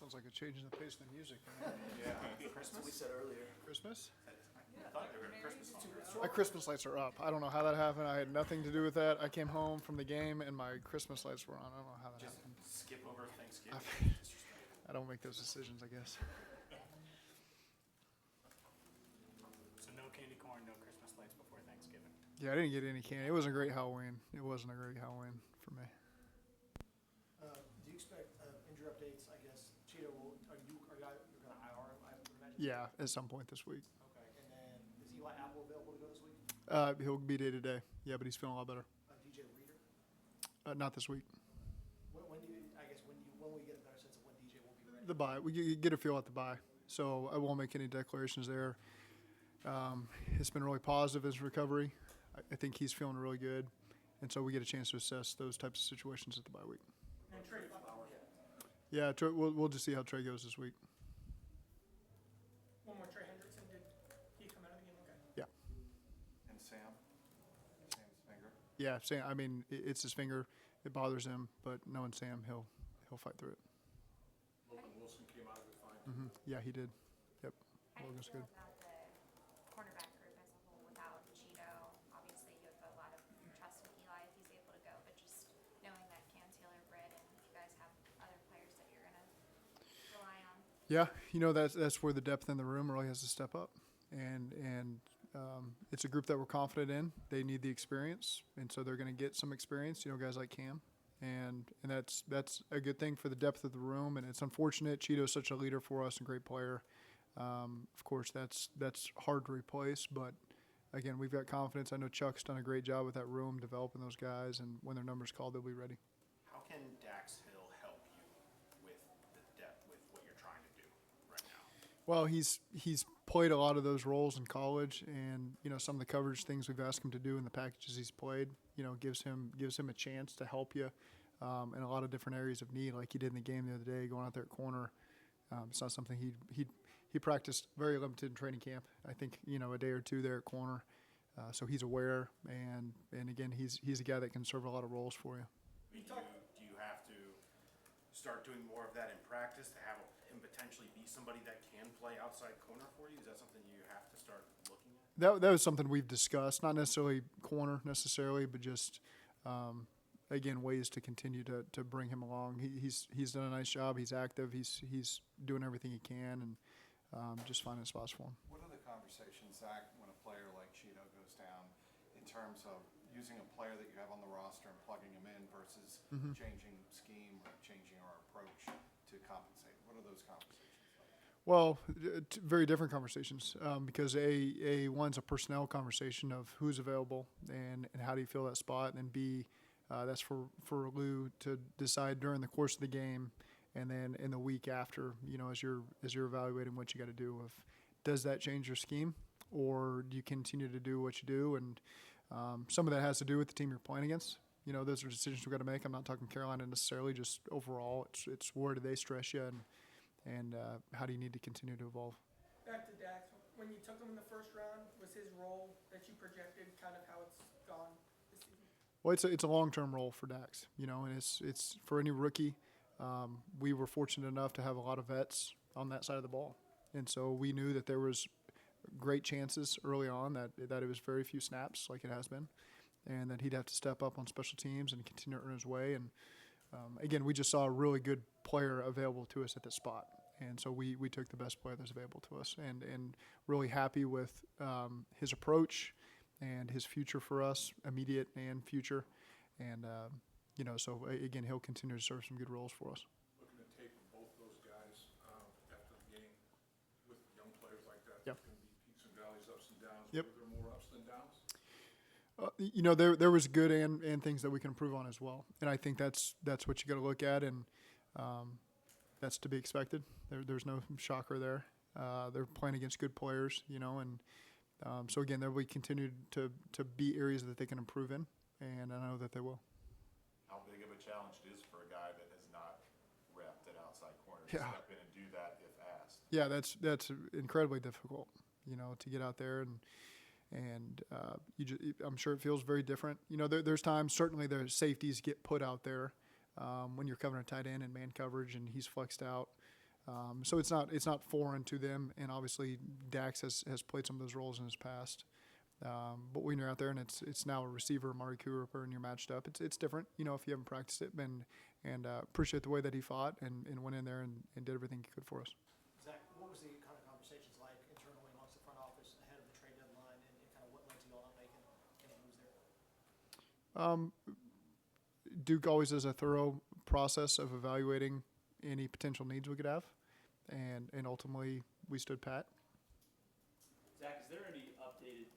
Sounds like a change in the pace of the music. Yeah, Christmas. We said earlier. Christmas? I thought they were in Christmas song. My Christmas lights are up. I don't know how that happened. I had nothing to do with that. I came home from the game and my Christmas lights were on. I don't know how that Just happened. skip over Thanksgiving. I don't make those decisions, I guess. So no candy corn, no Christmas lights before Thanksgiving. Yeah, I didn't get any candy. It wasn't a great Halloween. It wasn't a great Halloween for me. Do you expect injury updates? I guess Cheeto are you going to IR him? I would imagine. Yeah, at some point this week. Okay, and then is Eli Apple available to go this week? He'll be day to day. Yeah, but he's feeling a lot better. DJ Reader. Not this week. When do you? I guess when we get a better sense of when DJ will be ready. The bye. We get a feel at the bye. So I won't make any declarations there. It's been really positive, his recovery. I think he's feeling really good. And so we get a chance to assess those types of situations at the bye week. And Trey Flowers. Yeah, we'll just see how Trey goes this week. One more, Trey Hendrickson, did he come out of the game? Okay. Yeah. And Sam's finger. Yeah, Sam. I mean, it's his finger. It bothers him, but knowing Sam, he'll fight through it. Logan Wilson came out of it fine. Yeah, he did. Yep. How do you Logan's feel good. about the cornerback group as a whole without Chido? Obviously, you have a lot of trust in Eli if he's able to go, but just knowing that Cam Taylor, Britt, and you guys have other players that you're going to rely on. Yeah, that's where the depth in the room really has to step up, and it's a group that we're confident in. They need the experience, and so they're going to get some experience. Guys like Cam, and that's a good thing for the depth of the room. And it's unfortunate. Cheeto's such a leader for us and great player. Of course, that's hard to replace, but again, we've got confidence. I know Chuck's done a great job with that room, developing those guys, and when their number's called, they'll be ready. How can Dax Hill help you with the depth with what you're trying to do right now? Well, he's played a lot of those roles in college, and some of the coverage things we've asked him to do in the packages he's played, gives him a chance to help you in a lot of different areas of need, like he did in the game the other day, going out there at corner. It's not something he practiced very limited in training camp. I think a day or two there at corner, so he's aware, and again he's a guy that can serve a lot of roles for you. Do you have to start doing more of that in practice to have him potentially be somebody that can play outside corner for you? Is that something you have to start looking at? That was something we've discussed, not necessarily corner necessarily, but just again ways to continue to bring him along. He's done a nice job. He's active. He's doing everything he can, and just finding spots for him. What are the conversations, Zach, when a player like Cheeto goes down, in terms of using a player that you have on the roster and plugging him in versus changing scheme or changing our approach to compensate? What are those conversations like? Well, very different conversations because one's a personnel conversation of who's available and how do you fill that spot, and then B, that's for Lou to decide during the course of the game, and then in the week after, as you're evaluating what you got to do, does that change your scheme, or do you continue to do what you do? And some of that has to do with the team you're playing against. Those are decisions we've got to make. I'm not talking Carolina necessarily, just overall. It's where do they stress you, and how do you need to continue to evolve? Back to Dax, when you took him in the first round, was his role that you projected kind of how it's gone this season? Well, it's a long-term role for Dax, and it's for any rookie. We were fortunate enough to have a lot of vets on that side of the ball, and so we knew that there was great chances early on that it was very few snaps, like it has been, and that he'd have to step up on special teams and continue to earn his way. And again, we just saw a really good player available to us at that spot, and so we took the best player that's available to us, and really happy with his approach and his future for us, immediate and future. And, so again, he'll continue to serve some good roles for us. Looking at tape of both those guys after the game with young players like that, Yep. there's going to be peaks and valleys, ups and downs. Yep. Were there more ups than downs? There was good and things that we can improve on as well. And I think that's what you got to look at, and that's to be expected. There's no shocker there. They're playing against good players, and so again, there will continue to be areas that they can improve in, and I know that they will. How big of a challenge it is for a guy that has not repped at outside corner to Yeah. step in and do that if asked? Yeah, that's incredibly difficult, to get out there and I'm sure it feels very different. There's times certainly there's safeties get put out there when you're covering a tight end in man coverage and he's flexed out. So it's not foreign to them, and obviously Dax has played some of those roles in his past. But when you're out there and it's now a receiver, Amari Cooper, and you're matched up, it's different, you know, if you haven't practiced it. And appreciate the way that he fought and went in there and did everything he could for us. Zach, what was the kind of conversations like internally amongst the front office ahead of the trade deadline, and kind of what led to y'all not making any moves there? Duke always has a thorough process of evaluating any potential needs we could have, and ultimately we stood pat. Zach, is there any updated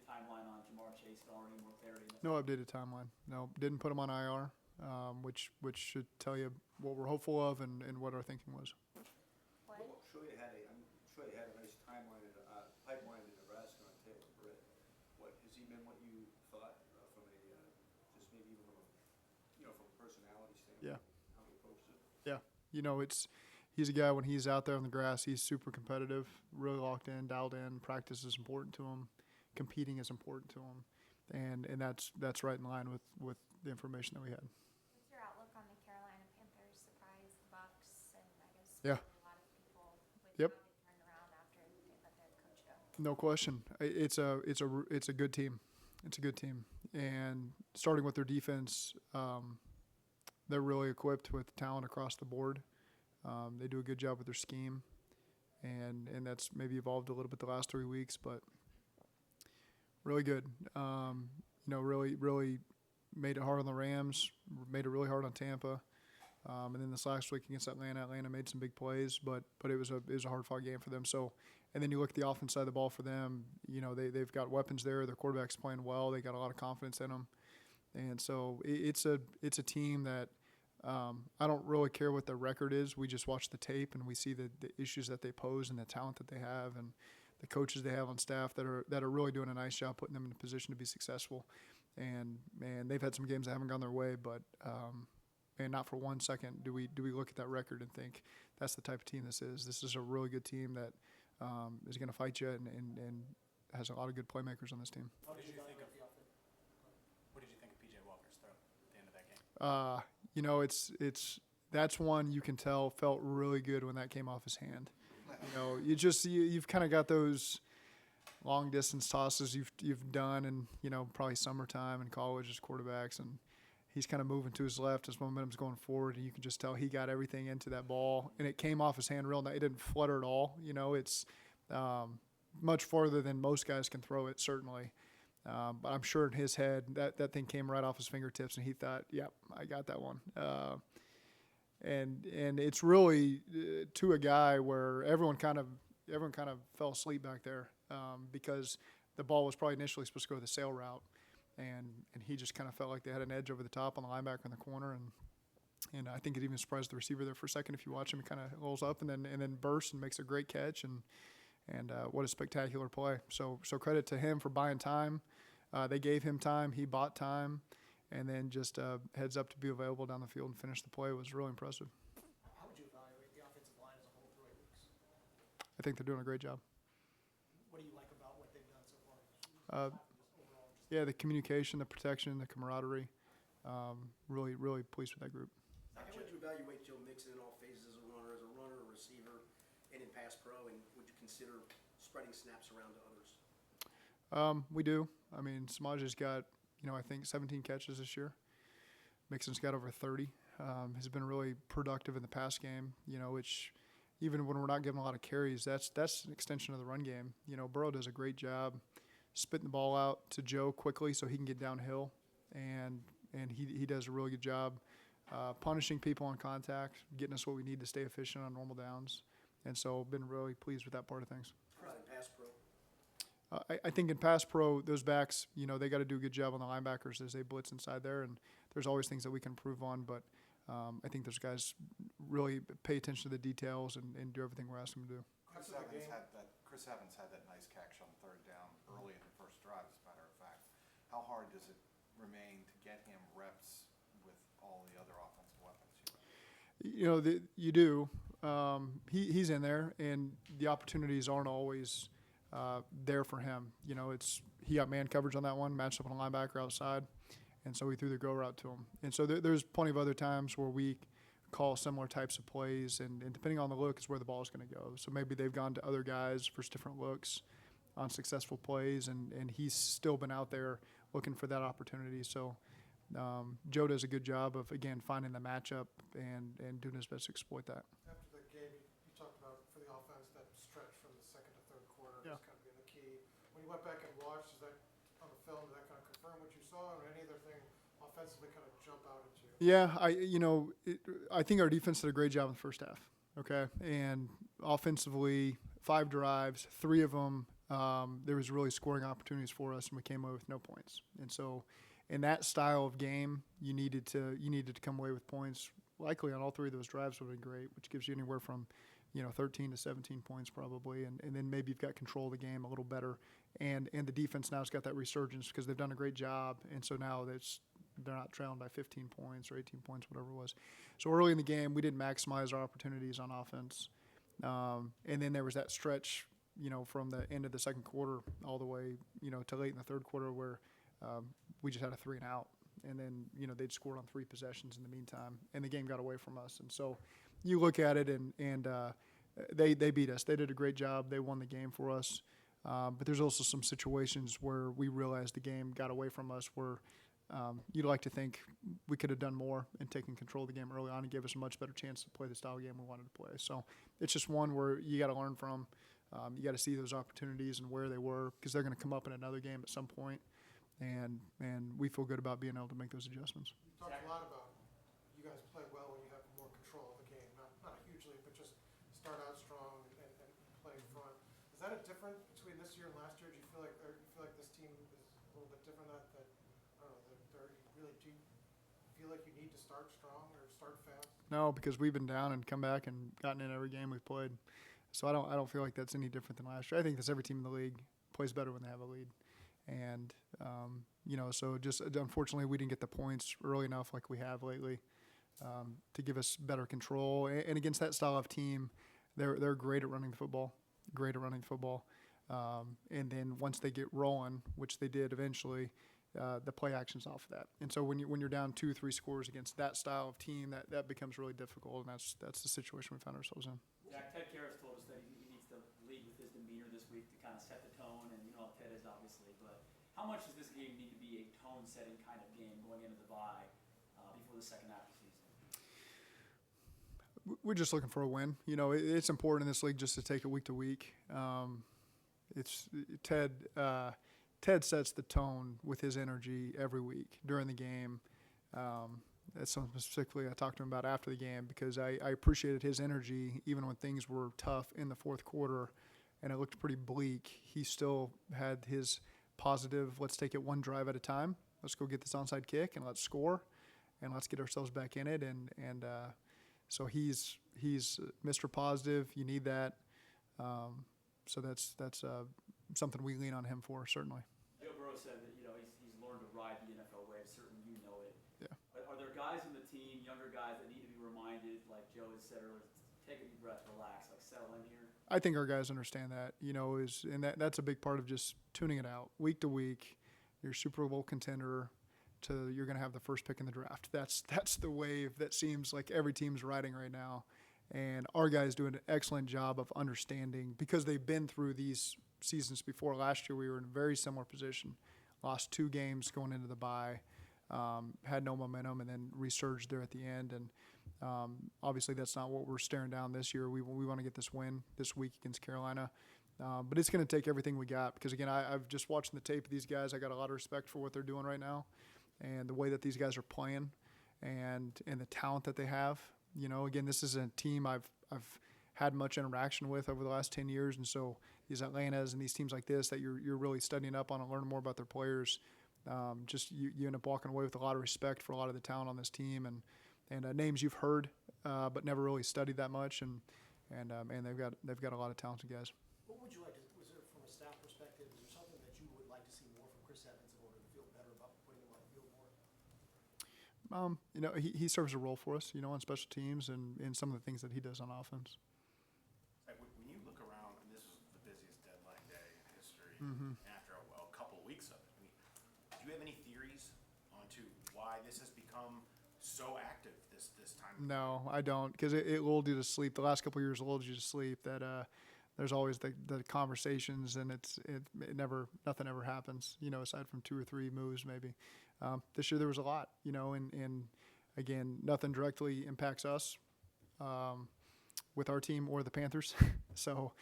timeline on Jamar Chase at all, or any more clarity? No updated timeline. No, didn't put him on IR, which should tell you what we're hopeful of and what our thinking was. What? I'm sure you had a nice timeline and pipeline in Nebraska on Taylor Britt. What has he been? What you thought from a just maybe even from a from a personality standpoint? Yeah. How he approached it. Yeah, you know, he's a guy when he's out there on the grass, he's super competitive, really locked in, dialed in. Practice is important to him. Competing is important to him, and that's right in line with the information that we had. What's your outlook on the Carolina Panthers surprise the Bucks and I guess Yeah. a lot of people with Yep. how they turned around after they let their coach go? No question, it's a good team. It's a good team, and starting with their defense, they're really equipped with talent across the board. They do a good job with their scheme, and that's maybe evolved a little bit the last 3 weeks, but really good. You know, really made it hard on the Rams, made it really hard on Tampa, and then this last week against Atlanta made some big plays, but it was a hard-fought game for them. So, and then you look at the offense side of the ball for them. You know, they've got weapons there. Their quarterback's playing well. They got a lot of confidence in them, and so it's a team that. I don't really care what their record is. We just watch the tape and we see the issues that they pose and the talent that they have and the coaches they have on staff that are really doing a nice job putting them in a position to be successful. And they've had some games that haven't gone their way, but and not for 1 second do we look at that record and think that's the type of team this is. This is a really good team that is going to fight you and has a lot of good playmakers on this team. What did you think of PJ Walker's throw at the end of that game? You know, that's one you can tell felt really good when that came off his hand. You know, you've kind of got those long distance tosses you've done, and you know probably summertime in college as quarterbacks, and he's kind of moving to his left, his momentum's going forward, and you can just tell he got everything into that ball, and it came off his hand real nice. It didn't flutter at all. You know, it's much farther than most guys can throw it, certainly. But I'm sure in his head that thing came right off his fingertips, and he thought, "Yep, I got that one." And it's really to a guy where everyone kind of fell asleep back there because the ball was probably initially supposed to go the sail route, and he just kind of felt like they had an edge over the top on the linebacker in the corner, and I think it even surprised the receiver there for a second. If you watch him, he kind of rolls up and then bursts and makes a great catch, and what a spectacular play. So credit to him for buying time. They gave him time. He bought time. And then just heads up to be available down the field and finish the play was really impressive. How would you evaluate the offensive line as a whole through 8 weeks? I think they're doing a great job. What do you like about what they've done so far? Overall, Yeah, the communication, the protection, the camaraderie. Really pleased with that group. How would you evaluate Joe Mixon in all phases as a runner, a receiver, and in pass pro, and would you consider spreading snaps around to others? We do. I mean, Samaji's got, I think 17 catches this year. Mixon's got over 30. Has been really productive in the pass game, which even when we're not giving a lot of carries, that's an extension of the run game. Burrow does a great job spitting the ball out to Joe quickly so he can get downhill, and he does a really good job punishing people on contact, getting us what we need to stay efficient on normal downs. And so been really pleased with that part of things. How about in pass pro? I think in pass pro, those backs, they got to do a good job on the linebackers as they blitz inside there, and there's always things that we can improve on, but I think those guys really pay attention to the details and do everything we're asking them to do. Chris Evans had that nice catch on third down early in the first drive, as a matter of fact. How hard does it remain to get him reps with all the other offensive weapons? You do. He's in there, and the opportunities aren't always there for him. He got man coverage on that one, matched up on a linebacker outside, and so we threw the go route to him. And so there's plenty of other times where we call similar types of plays, and depending on the look is where the ball is going to go. So maybe they've gone to other guys for different looks on successful plays, and he's still been out there looking for that opportunity. So Joe does a good job of, again, finding the matchup and doing his best to exploit that. After the game, you talked about for the offense that stretch from the second to third quarter Yeah. was kind of being the key. When you went back and watched, is that on the film, did that kind of confirm what you saw, or any other thing offensively kind of jump out at you? Yeah, I think our defense did a great job in the first half. Okay, and offensively, 5 drives, 3 of them there was really scoring opportunities for us, and we came away with no points. And so, in that style of game, you needed to come away with points. Likely on all 3 of those drives would have been great, which gives you anywhere from 13 to 17 points probably, and then maybe you've got control of the game a little better. And the defense now has got that resurgence because they've done a great job, and so now they're not trailing by 15 points or 18 points, whatever it was. So early in the game, we didn't maximize our opportunities on offense. And then there was that stretch, from the end of the second quarter all the way, to late in the third quarter where we just had a 3 and out. And then, they'd scored on 3 possessions in the meantime, and the game got away from us. And so you look at it, and they beat us. They did a great job. They won the game for us. But there's also some situations where we realized the game got away from us where you'd like to think we could have done more and taken control of the game early on and gave us a much better chance to play the style of game we wanted to play. So it's just one where you got to learn from. You got to see those opportunities and where they were, because they're going to come up in another game at some point, and we feel good about being able to make those adjustments. You talked a lot about you guys play well when you have more control of the game, not hugely, but just start out strong and play in front. Is that a difference between this year and last year? Do you feel like this team is a little bit different? That I don't know, do you feel like you need to start strong or start fast? No, because we've been down and come back and gotten in every game we've played. So I don't feel like that's any different than last year. I think that's every team in the league plays better when they have a lead. And, so just unfortunately we didn't get the points early enough like we have lately to give us better control. And against that style of team, they're great at running the football, and then once they get rolling, which they did eventually, the play action's off of that. And so when you're down 2-3 scores against that style of team, that becomes really difficult, and that's the situation we found ourselves in. Zach, Ted Karras told us that he needs to lead with his demeanor this week to kind of set the tone, and Ted is obviously, but how much does this game need to be a tone-setting kind of game going into the bye before the second half of the season? We're just looking for a win. It's important in this league just to take it week to week. It's Ted sets the tone with his energy every week during the game. That's something specifically I talked to him about after the game, because I appreciated his energy even when things were tough in the fourth quarter and it looked pretty bleak. He still had his positive, let's take it one drive at a time. Let's go get this onside kick and let's score and let's get ourselves back in it. And so he's Mr. Positive. You need that. So that's something we lean on him for, certainly. Joe Burrow said that he's learned to ride the NFL wave. Certainly, you know it. Yeah. But are there guys in the team, younger guys, that need to be reminded, like Joe had said earlier, take a deep breath, relax, like settle in here? I think our guys understand that. And that's a big part of just tuning it out week to week. You're Super Bowl contender to you're going to have the first pick in the draft. That's the wave that seems like every team's riding right now. And our guys do an excellent job of understanding, because they've been through these seasons before. Last year we were in a very similar position, lost 2 games going into the bye, had no momentum, and then resurged there at the end. And obviously that's not what we're staring down this year. We want to get this win this week against Carolina. But it's going to take everything we got, because, again, I've just watching the tape of these guys. I got a lot of respect for what they're doing right now and the way that these guys are playing and the talent that they have. Again, this is a team I've had much interaction with over the last 10 years. And so these Atlantas and these teams like this that you're really studying up on and learning more about their players, you end up walking away with a lot of respect for a lot of the talent on this team and names you've heard but never really studied that much. And they've got a lot of talented guys. What would you like to, was there, from a staff perspective, is there something that you would like to see more from Chris Evans in order to feel better about putting him on the field more? He serves a role for us, on special teams and in some of the things that he does on offense. When you look around, and this was the busiest deadline day in history, Mm-hmm. after a couple of weeks of it, do you have any theories onto why this has become so active this this time? No, I don't, because it lulled you to sleep. The last couple of years lulled you to sleep. That there's always the conversations, and nothing ever happens. Aside from 2 or 3 moves maybe. This year there was a lot. And again, nothing directly impacts us with our team or the Panthers. So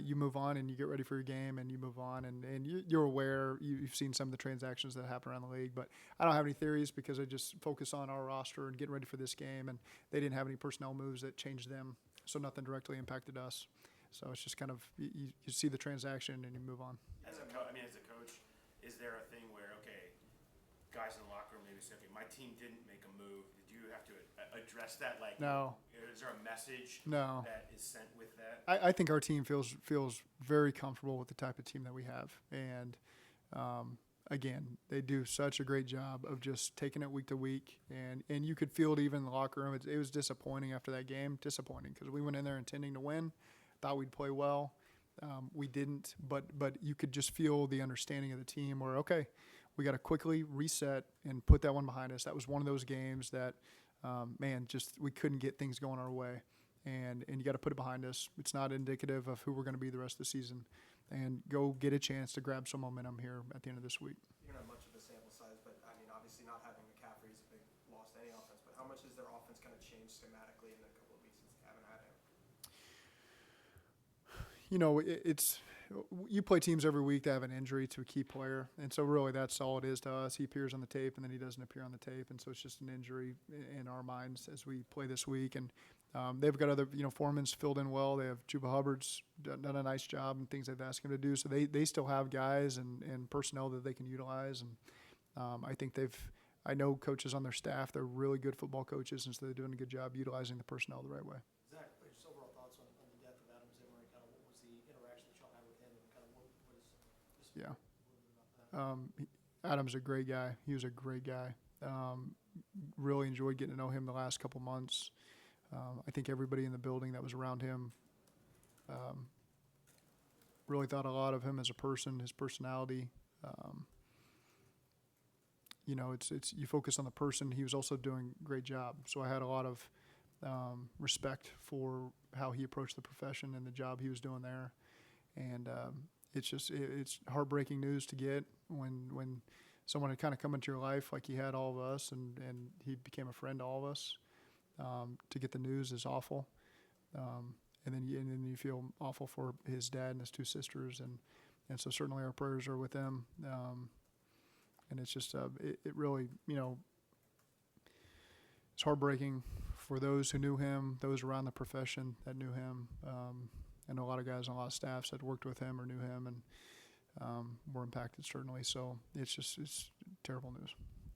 you move on and you get ready for your game and you move on, and you're aware. You've seen some of the transactions that happen around the league, but I don't have any theories because I just focus on our roster and getting ready for this game, and they didn't have any personnel moves that changed them, so nothing directly impacted us. So it's just kind of you see the transaction and you move on. As a coach, is there a thing where, okay, guys in the locker room maybe say, okay, my team didn't make a move. Did you have to address that? Like, no. Is there a message No. that is sent with that? I think our team feels very comfortable with the type of team that we have. And, again, they do such a great job of just taking it week to week. And you could feel it even in the locker room. It was disappointing after that game. Disappointing because we went in there intending to win. Thought we'd play well. We didn't. But you could just feel the understanding of the team where, okay, we got to quickly reset and put that one behind us. That was one of those games that, we couldn't get things going our way. And you got to put it behind us. It's not indicative of who we're going to be the rest of the season. And go get a chance to grab some momentum here at the end of this week. You're not much of a sample size, but I mean, obviously not having McCaffrey is a big loss to any offense. But how much has their offense kind of changed schematically in the couple of weeks since they haven't had him? You play teams every week that have an injury to a key player, and so really that's all it is to us. He appears on the tape, and then he doesn't appear on the tape, and so it's just an injury in our minds as we play this week. And they've got other, Foreman's filled in well. They have Juba Hubbard's done a nice job and things they've asked him to do. So they still have guys and personnel that they can utilize, and I think I know coaches on their staff. They're really good football coaches, and so they're doing a good job utilizing the personnel the right way. Zach, just overall thoughts on the death of Adam Zimmer and kind of what was the interaction that y'all had with him and kind of what is this Yeah. a little bit about that? Adam's a great guy. He was a great guy. Really enjoyed getting to know him the last couple months. I think everybody in the building that was around him really thought a lot of him as a person, his personality. It's you focus on the person. He was also doing a great job. So I had a lot of respect for how he approached the profession and the job he was doing there. And it's heartbreaking news to get when someone had kind of come into your life like he had all of us, and he became a friend to all of us. To get the news is awful, and then you feel awful for his dad and his 2 sisters, and so certainly our prayers are with them. And it's just it really it's heartbreaking for those who knew him, those around the profession that knew him. I know a lot of guys on a lot of staffs that worked with him or knew him and were impacted certainly. So it's terrible news.